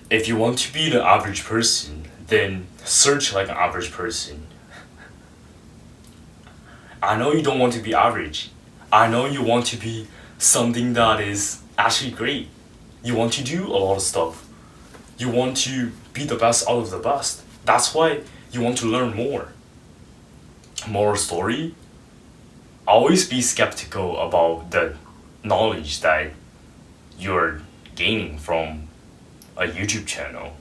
if you want to be the average person, then search like an average person. I know you don't want to be average. I know you want to be something that is actually great. You want to do a lot of stuff. You want to be the best out of the best. That's why you want to learn more. Moral story, always be skeptical about the knowledge that you're gaining from a YouTube channel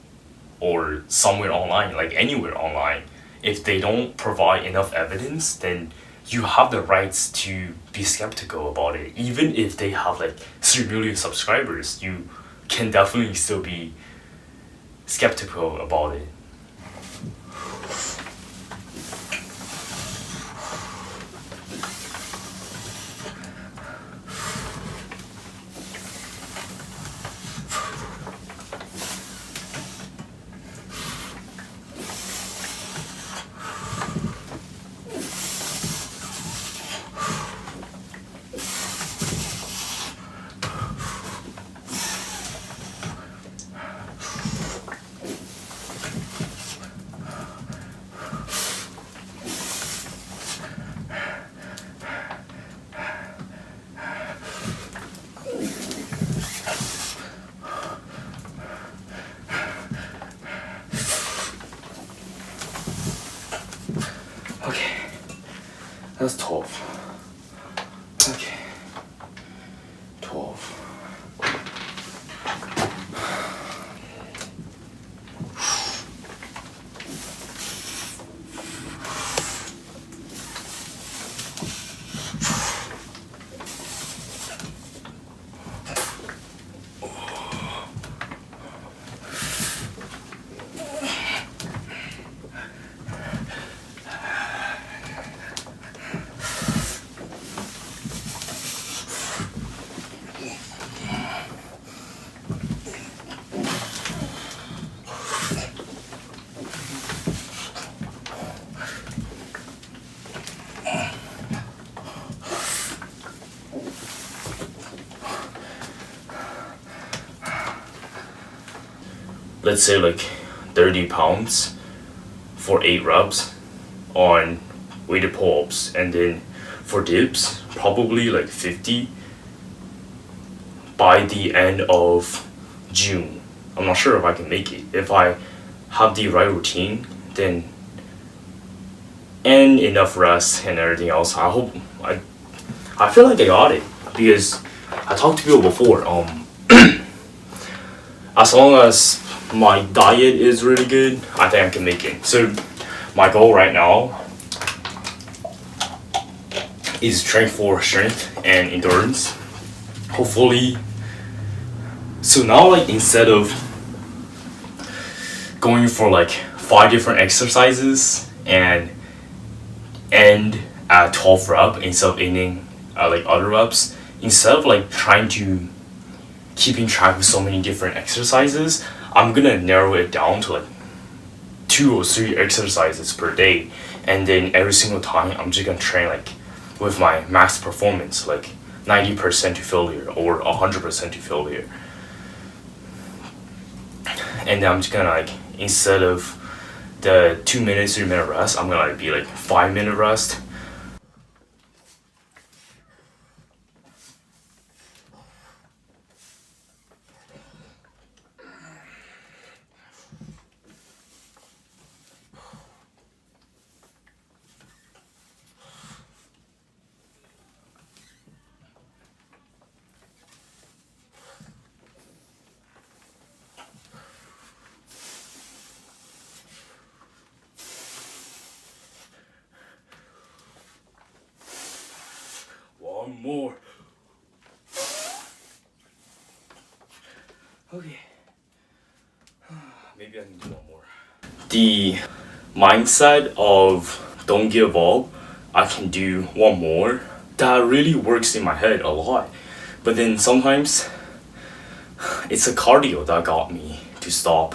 or somewhere online, like anywhere online. If they don't provide enough evidence, then you have the rights to be skeptical about it. Even if they have like 3 million subscribers, you can definitely still be skeptical about it. Okay, that's 12. Okay, 12. Let's say like 30 pounds for 8 reps on weighted pull-ups, and then for dips probably like 50 by the end of June. I'm not sure if I can make it. If I have the right routine, then and enough rest and everything else, I feel like I got it, because I talked to people before. As long as my diet is really good, I think I can make it. So my goal right now is train for strength and endurance. Hopefully, so now like instead of going for like 5 different exercises and end at 12 rep instead of ending at like other reps, instead of like trying to keeping track of so many different exercises, I'm gonna narrow it down to like 2 or 3 exercises per day, and then every single time I'm just gonna train like with my max performance, like 90% to failure or 100% to failure. And then I'm just gonna like, instead of the 2 minutes, 3 minute rest, I'm gonna like be like 5 minute rest. One more. Okay. Maybe I can do one more. The mindset of don't give up, I can do one more, that really works in my head a lot. But then sometimes it's a cardio that got me to stop.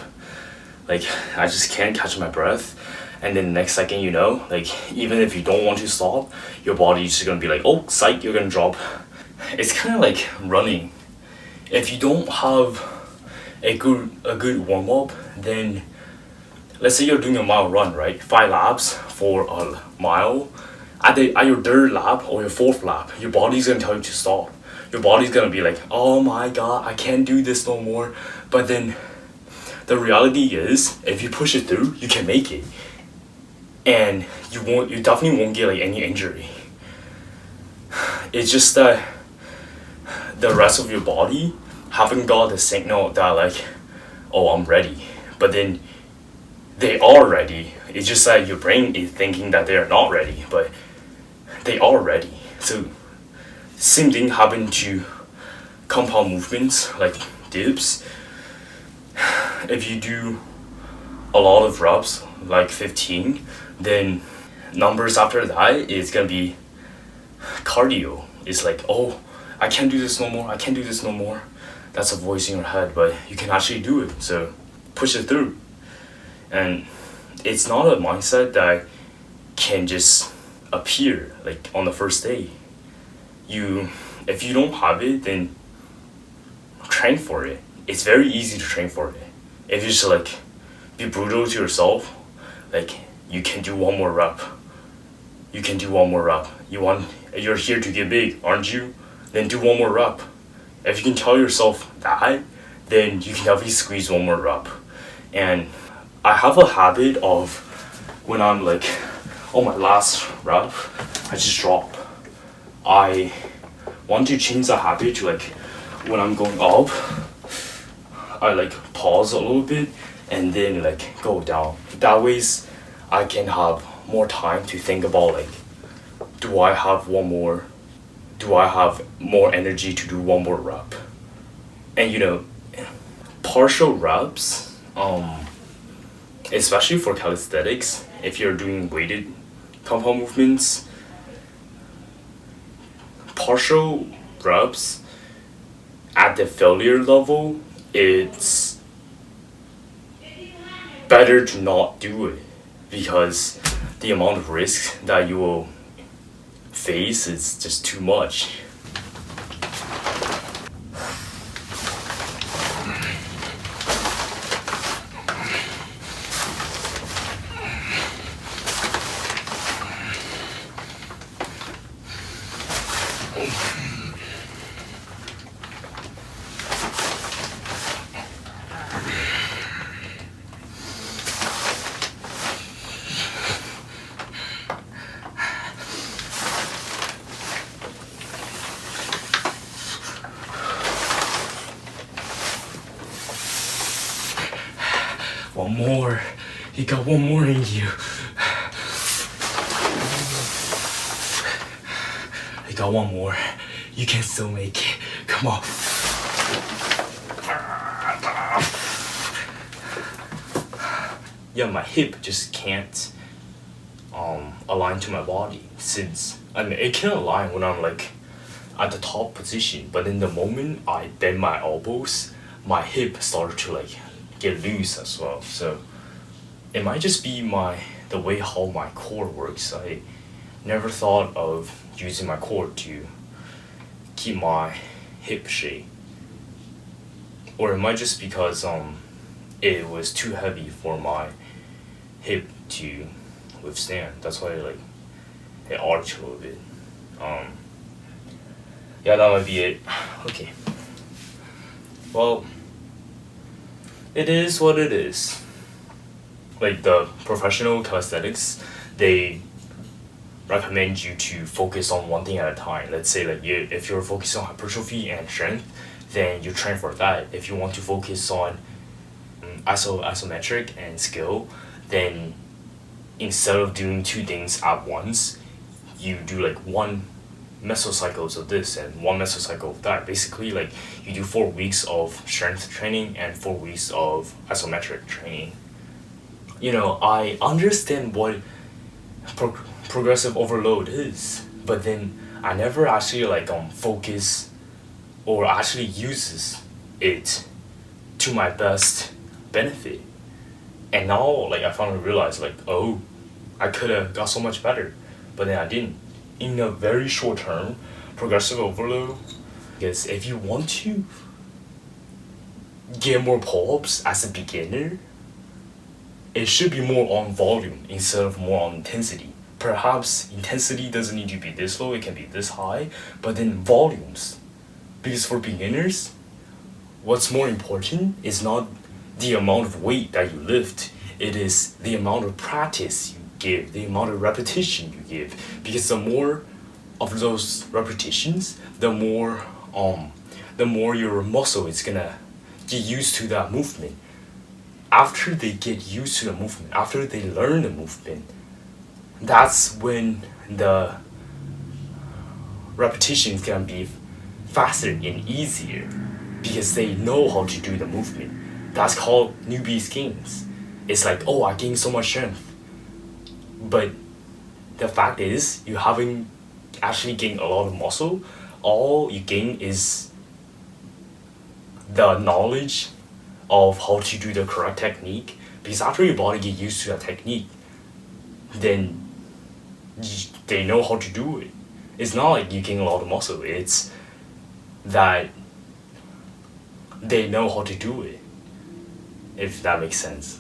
Like, I just can't catch my breath. And then the next second, you know, like, even if you don't want to stop, your body's just gonna be like, oh, psych, you're gonna drop. It's kind of like running. If you don't have a good warm up, then let's say you're doing a mile run, right? 5 laps for a mile. At your third lap or your fourth lap, your body's gonna tell you to stop. Your body's gonna be like, oh my god, I can't do this no more. But then the reality is, if you push it through, you can make it, and you definitely won't get like any injury. It's just that the rest of your body haven't got the signal that like, oh, I'm ready. But then they are ready. It's just that your brain is thinking that they are not ready, but they are ready. So same thing happened to compound movements like dips. If you do a lot of reps, like 15, then numbers after that is gonna be cardio. It's like, oh, I can't do this no more, I can't do this no more. That's a voice in your head, but you can actually do it, so push it through. And it's not a mindset that can just appear like on the first day. If you don't have it, then train for it. It's very easy to train for it. If you just like be brutal to yourself, like you can do one more rep. You can do one more rep. You're here to get big, aren't you? Then do one more rep. If you can tell yourself that, then you can definitely squeeze one more rep. And I have a habit of when I'm like on my last rep, I just drop. I want to change the habit to like when I'm going up, I like pause a little bit and then like go down. That ways I can have more time to think about like, do I have more energy to do one more rep? And partial reps, especially for calisthenics, if you're doing weighted compound movements, partial reps at the failure level, it's better to not do it because the amount of risk that you will face is just too much. One more. You got one more in you. You got one more. You can still make it. Come on. Yeah, my hip just can't align to my body, since it can align when I'm like at the top position, but in the moment I bend my elbows, my hip started to like get loose as well. So it might just be the way how my core works. I never thought of using my core to keep my hip shape, or it might just because it was too heavy for my hip to withstand. That's why it arched a little bit. Yeah, that might be it. Okay. Well, it is what it is. Like the professional calisthenics, they recommend you to focus on one thing at a time. Let's say like if you're focused on hypertrophy and strength, then you train for that. If you want to focus on isometric and skill, then instead of doing two things at once, you do like one mesocycles of this and one mesocycle of that. Basically, like you do 4 weeks of strength training and 4 weeks of isometric training. I understand what progressive overload is, but then I never actually focus or actually uses it to my best benefit. And now I finally realized oh, I could have got so much better, but then I didn't. In a very short term, progressive overload, because if you want to get more pull-ups as a beginner, it should be more on volume instead of more on intensity. Perhaps intensity doesn't need to be this low, it can be this high, but then volumes. Because for beginners, what's more important is not the amount of weight that you lift, it is the amount of practice you give, the amount of repetition you give. Because the more of those repetitions, the more your muscle is gonna get used to that movement. After they get used to the movement, after they learn the movement, that's when the repetitions can be faster and easier because they know how to do the movement. That's called newbie's gains. It's like, oh, I gained so much strength. But the fact is, you haven't actually gained a lot of muscle. All you gain is the knowledge of how to do the correct technique. Because after your body get used to that technique, then they know how to do it. It's not like you gain a lot of muscle. It's that they know how to do it. If that makes sense.